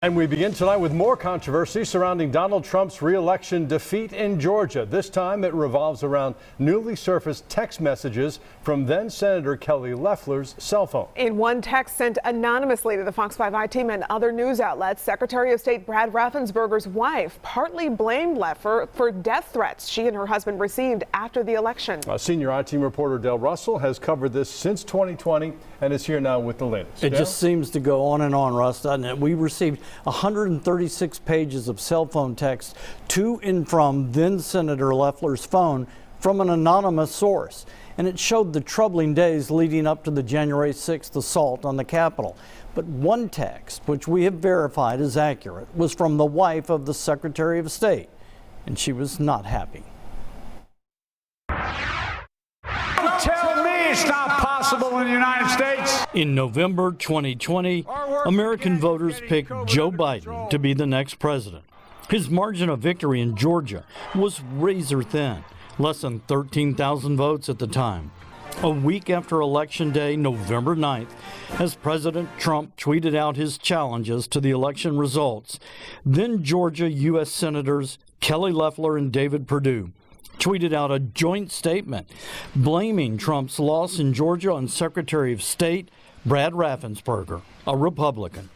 And we begin tonight with more controversy surrounding Donald Trump's re-election defeat in Georgia. This time it revolves around newly surfaced text messages from then-Senator Kelly Loeffler's cell phone. In one text sent anonymously to the Fox 5 team and other news outlets, Secretary of State Brad Raffensperger's wife partly blamed Loeffler for death threats she and her husband received after the election. Senior I-Team reporter Dale Russell has covered this since 2020 and is here now with the latest. It just seems to go on and on, Russ, doesn't it? We received 136 pages of cell phone text to and from then-Senator Loeffler's phone from an anonymous source. And it showed the troubling days leading up to the January 6th assault on the Capitol. But one text, which we have verified is accurate, was from the wife of the Secretary of State. And she was not happy. Tell me it's not possible in the United States. In November 2020, American voters picked Joe Biden to be the next president. His margin of victory in Georgia was razor thin, less than 13,000 votes at the time. A week after Election Day, November 9th, as President Trump tweeted out his challenges to the election results, then Georgia U.S. Senators Kelly Loeffler and David Perdue tweeted out a joint statement blaming Trump's loss in Georgia on Secretary of State Brad Raffensperger, a Republican.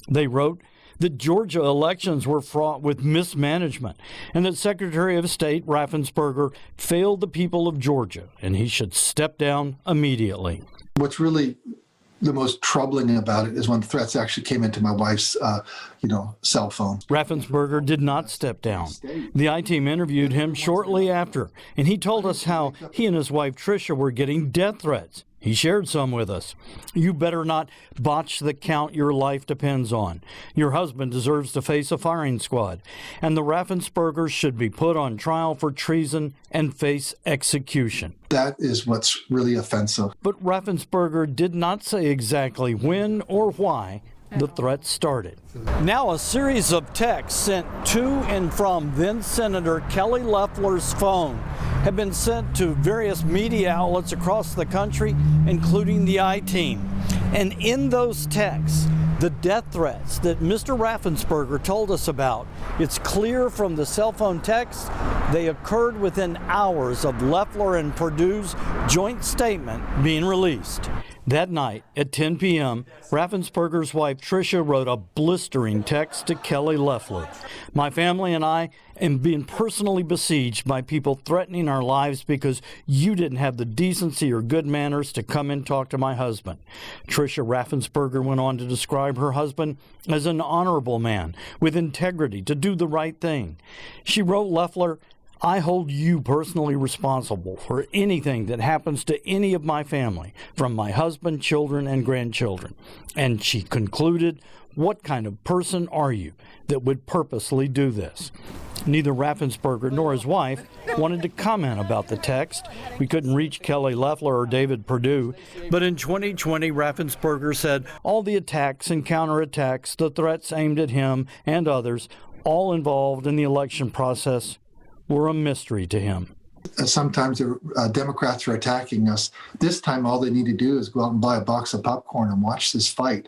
They wrote that Georgia elections were fraught with mismanagement and that Secretary of State Raffensperger failed the people of Georgia and he should step down immediately. What's really the most troubling about it is when threats actually came into my wife's, cell phone. Raffensperger did not step down. The I-Team interviewed him shortly after, and he told us how he and his wife Tricia were getting death threats. He shared some with us. You better not botch the count your life depends on. Your husband deserves to face a firing squad. And the Raffenspergers should be put on trial for treason and face execution. That is what's really offensive. But Raffensperger did not say exactly when or why the threat started. Now a series of texts sent to and from then-Senator Kelly Loeffler's phone have been sent to various media outlets across the country, including the I-Team. And in those texts, the death threats that Mr. Raffensperger told us about, it's clear from the cell phone text, they occurred within hours of Loeffler and Perdue's joint statement being released. That night at 10 p.m., Raffensperger's wife Tricia wrote a blistering text to Kelly Loeffler. My family and I am being personally besieged by people threatening our lives because you didn't have the decency or good manners to come and talk to my husband. Tricia Raffensperger went on to describe her husband as an honorable man with integrity to do the right thing. She wrote Loeffler, I hold you personally responsible for anything that happens to any of my family, from my husband, children, and grandchildren. And she concluded, what kind of person are you that would purposely do this? Neither Raffensperger nor his wife wanted to comment about the text. We couldn't reach Kelly Loeffler or David Perdue. But in 2020, Raffensperger said all the attacks and counterattacks, the threats aimed at him and others, all involved in the election process, were a mystery to him. Sometimes the Democrats are attacking us. This time, all they need to do is go out and buy a box of popcorn and watch this fight.